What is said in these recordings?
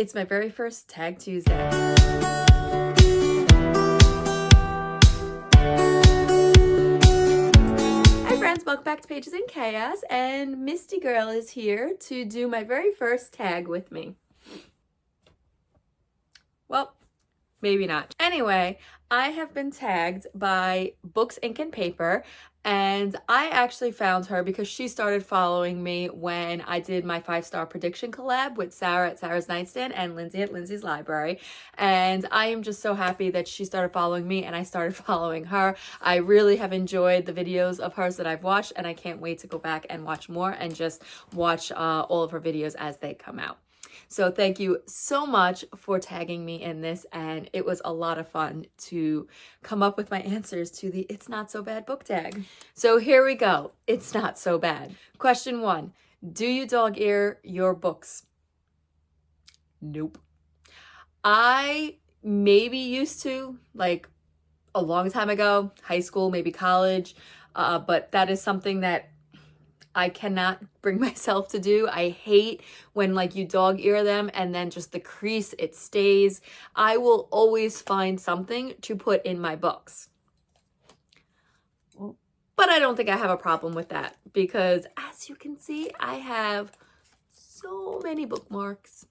It's my very first Tag Tuesday. Hi friends, welcome back to Pages in Chaos, and Misty Girl is here to do my very first tag with me. Well, maybe not. Anyway, I have been tagged by Books, Ink, and Paper, and I actually found her because she started following me when I did my 5-star prediction collab with Sarah at Sarah's Nightstand and Lindsay at Lindsay's Library. And I am just so happy that she started following me and I started following her. I really have enjoyed the videos of hers that I've watched, and I can't wait to go back and watch more and just watch all of her videos as they come out. So thank you so much for tagging me in this, and it was a lot of fun to come up with my answers to the It's Not So Bad book tag. So here we go. It's not so bad. Question 1. Do you dog ear your books? Nope. I maybe used to, like a long time ago, high school, maybe college, but that is something that I cannot bring myself to do. I hate when like you dog ear them and then just the crease, it stays. I will always find something to put in my books. But I don't think I have a problem with that because as you can see, I have so many bookmarks.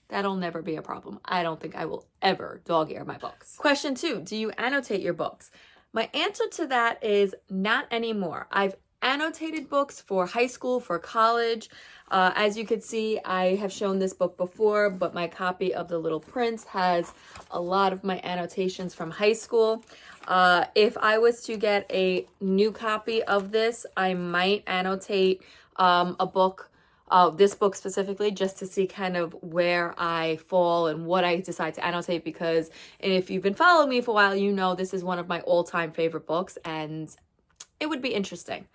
That'll never be a problem. I don't think I will ever dog ear my books. Question 2, do you annotate your books? My answer to that is not anymore. I've annotated books for high school, for college. As you can see, I have shown this book before, but my copy of The Little Prince has a lot of my annotations from high school. If I was to get a new copy of this, I might annotate a book, this book specifically, just to see kind of where I fall and what I decide to annotate, because if you've been following me for a while, you know this is one of my all-time favorite books, and it would be interesting.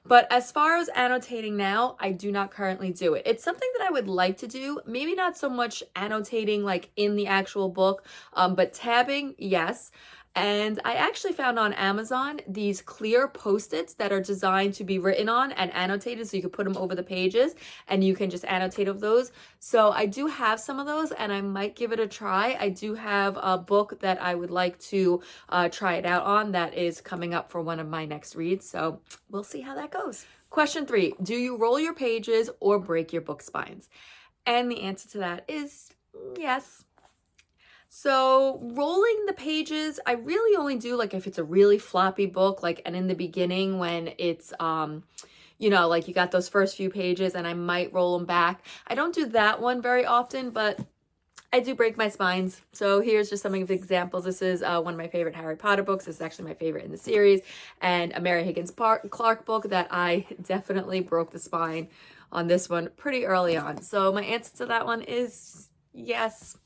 But as far as annotating now, I do not currently do it. It's something that I would like to do. Maybe not so much annotating like in the actual book, but tabbing, yes. And I actually found on Amazon these clear Post-its that are designed to be written on and annotated, so you can put them over the pages and you can just annotate of those. So I do have some of those and I might give it a try. I do have a book that I would like to try it out on that is coming up for one of my next reads. So we'll see how that goes. Question 3, do you roll your pages or break your book spines? And the answer to that is yes. So rolling the pages, I really only do like if it's a really floppy book, like, and in the beginning when it's, you know, like you got those first few pages and I might roll them back. I don't do that one very often, but I do break my spines. So here's just some of the examples. This is one of my favorite Harry Potter books. This is actually my favorite in the series, and a Mary Higgins Clark book that I definitely broke the spine on this one pretty early on. So my answer to that one is yes.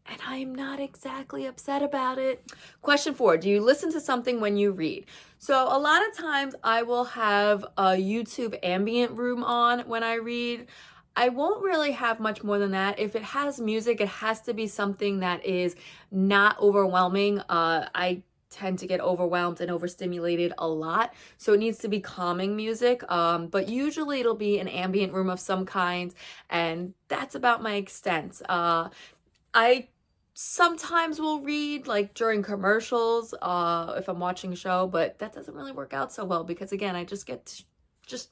And I'm not exactly upset about it. Question 4, do you listen to something when you read? So a lot of times I will have a YouTube ambient room on when I read. I won't really have much more than that. If it has music, it has to be something that is not overwhelming. I tend to get overwhelmed and overstimulated a lot, so it needs to be calming music, but usually it'll be an ambient room of some kind, and that's about my extent. I sometimes will read like during commercials if I'm watching a show, but that doesn't really work out so well because again, I just get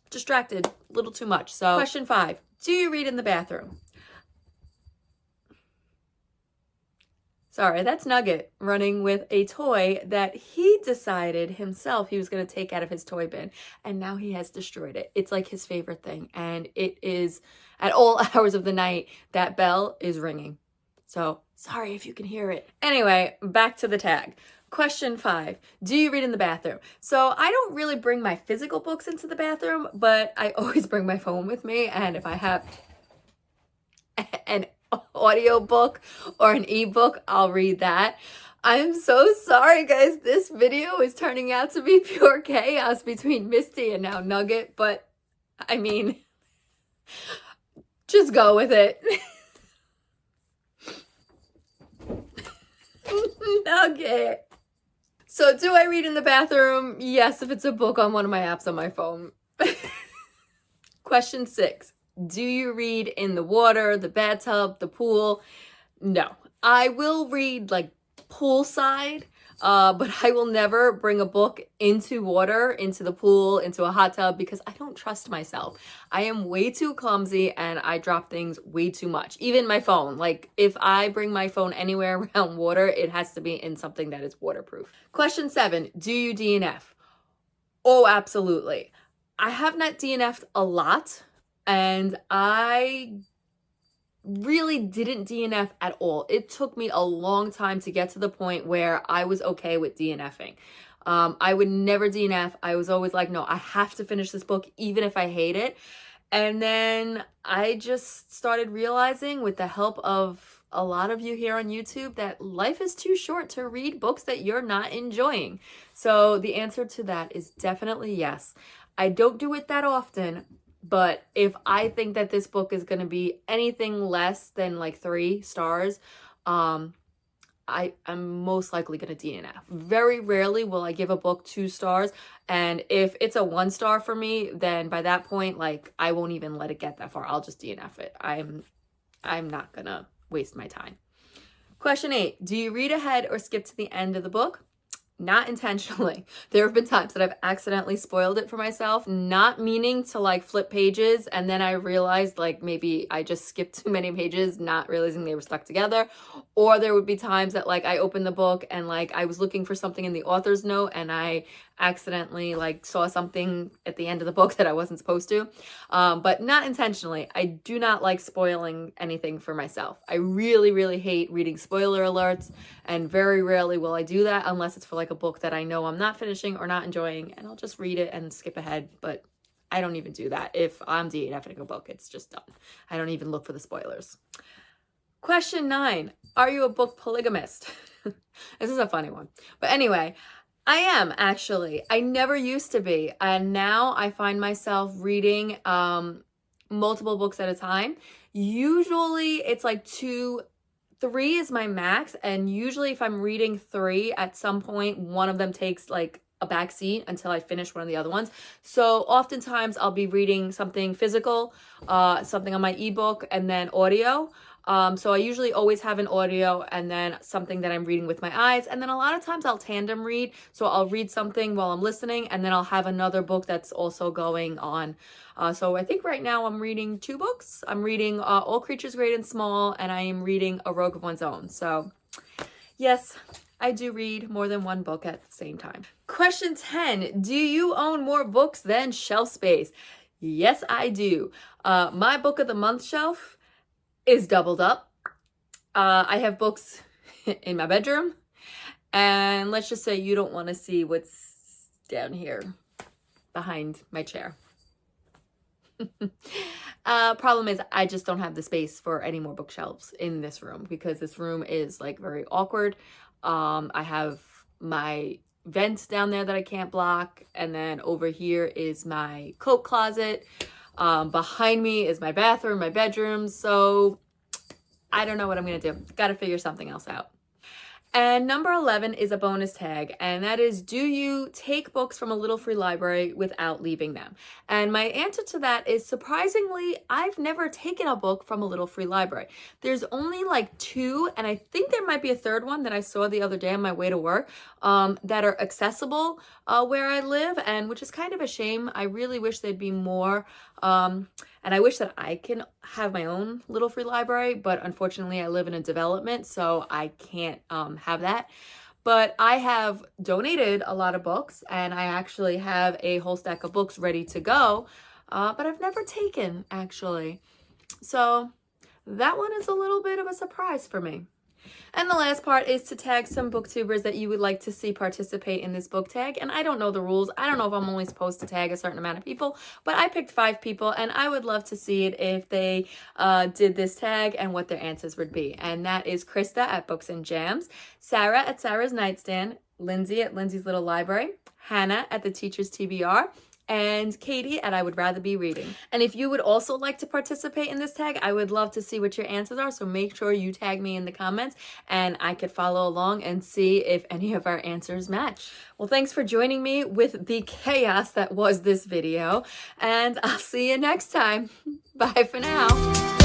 distracted a little too much. So question 5, do you read in the bathroom? Sorry, that's Nugget running with a toy that he decided himself he was going to take out of his toy bin, and now he has destroyed it. It's like his favorite thing, and it is at all hours of the night that bell is ringing. So sorry if you can hear it. Anyway, back to the tag. Question 5, do you read in the bathroom? So I don't really bring my physical books into the bathroom, but I always bring my phone with me. And if I have an audio book or an ebook, I'll read that. I'm so sorry, guys. This video is turning out to be pure chaos between Misty and now Nugget, but I mean, just go with it. Nugget. So do I read in the bathroom? Yes, if it's a book on one of my apps on my phone. Question 6. Do you read in the water, the bathtub, the pool? No. I will read like poolside, but I will never bring a book into water, into the pool, into a hot tub, because I don't trust myself. I am way too clumsy and I drop things way too much. Even my phone. Like if I bring my phone anywhere around water, it has to be in something that is waterproof. Question 7, do you DNF? Oh, absolutely. I have not DNF'd a lot, and I really didn't DNF at all. It took me a long time to get to the point where I was okay with DNFing. I would never DNF. I was always like, no, I have to finish this book even if I hate it. And then I just started realizing, with the help of a lot of you here on YouTube, that life is too short to read books that you're not enjoying. So the answer to that is definitely yes. I don't do it that often, but if I think that this book is going to be anything less than like 3 stars, I'm most likely going to DNF. Very rarely will I give a book 2 stars. And if it's a 1 star for me, then by that point, like, I won't even let it get that far. I'll just DNF it. I'm not going to waste my time. Question 8, do you read ahead or skip to the end of the book? Not intentionally. There have been times that I've accidentally spoiled it for myself, not meaning to like flip pages, and then I realized like maybe I just skipped too many pages, not realizing they were stuck together. Or there would be times that like I opened the book and like I was looking for something in the author's note and I accidentally like saw something at the end of the book that I wasn't supposed to, but not intentionally. I do not like spoiling anything for myself. I really hate reading spoiler alerts, and very rarely will I do that unless it's for like a book that I know I'm not finishing or not enjoying, and I'll just read it and skip ahead. But I don't even do that. If I'm DNFing a book, it's just done. I don't even look for the spoilers. Question 9, are you a book polygamist? This is a funny one. But anyway, I am actually. I never used to be. And now I find myself reading multiple books at a time. Usually it's like 2, 3 is my max. And usually if I'm reading 3, at some point, one of them takes like a back seat until I finish one of the other ones. So oftentimes I'll be reading something physical, something on my ebook, and then audio. So I usually always have an audio and then something that I'm reading with my eyes. And then a lot of times I'll tandem read. So I'll read something while I'm listening, and then I'll have another book that's also going on. So I think right now I'm reading 2 books. I'm reading All Creatures Great and Small, and I am reading A Rogue of One's Own. So yes, I do read more than 1 book at the same time. Question 10, do you own more books than shelf space? Yes, I do. My book of the month shelf is doubled up. I have books in my bedroom, and let's just say you don't want to see what's down here behind my chair. Problem is I just don't have the space for any more bookshelves in this room, because this room is like very awkward. I have my vent down there that I can't block, and then over here is my coat closet. Behind me is my bathroom, my bedroom. So I don't know what I'm going to do. Got to figure something else out. And number 11 is a bonus tag, and that is, do you take books from a little free library without leaving them? And my answer to that is, surprisingly, I've never taken a book from a little free library. There's only like 2, and I think there might be a 3rd one that I saw the other day on my way to work, that are accessible where I live, and which is kind of a shame. I really wish there'd be more. And I wish that I can have my own little free library, but unfortunately I live in a development, so I can't have that. But I have donated a lot of books, and I actually have a whole stack of books ready to go, but I've never taken, actually. So that one is a little bit of a surprise for me. And the last part is to tag some booktubers that you would like to see participate in this book tag. And I don't know the rules. I don't know if I'm only supposed to tag a certain amount of people, but I picked 5 people, and I would love to see it if they did this tag and what their answers would be. And that is Krista at Books and Jams, Sarah at Sarah's Nightstand, Lindsay at Lindsay's Little Library, Hannah at The Teacher's TBR, and Katie at I Would Rather Be Reading. And if you would also like to participate in this tag, I would love to see what your answers are. So make sure you tag me in the comments and I could follow along and see if any of our answers match. Well, thanks for joining me with the chaos that was this video, and I'll see you next time. Bye for now.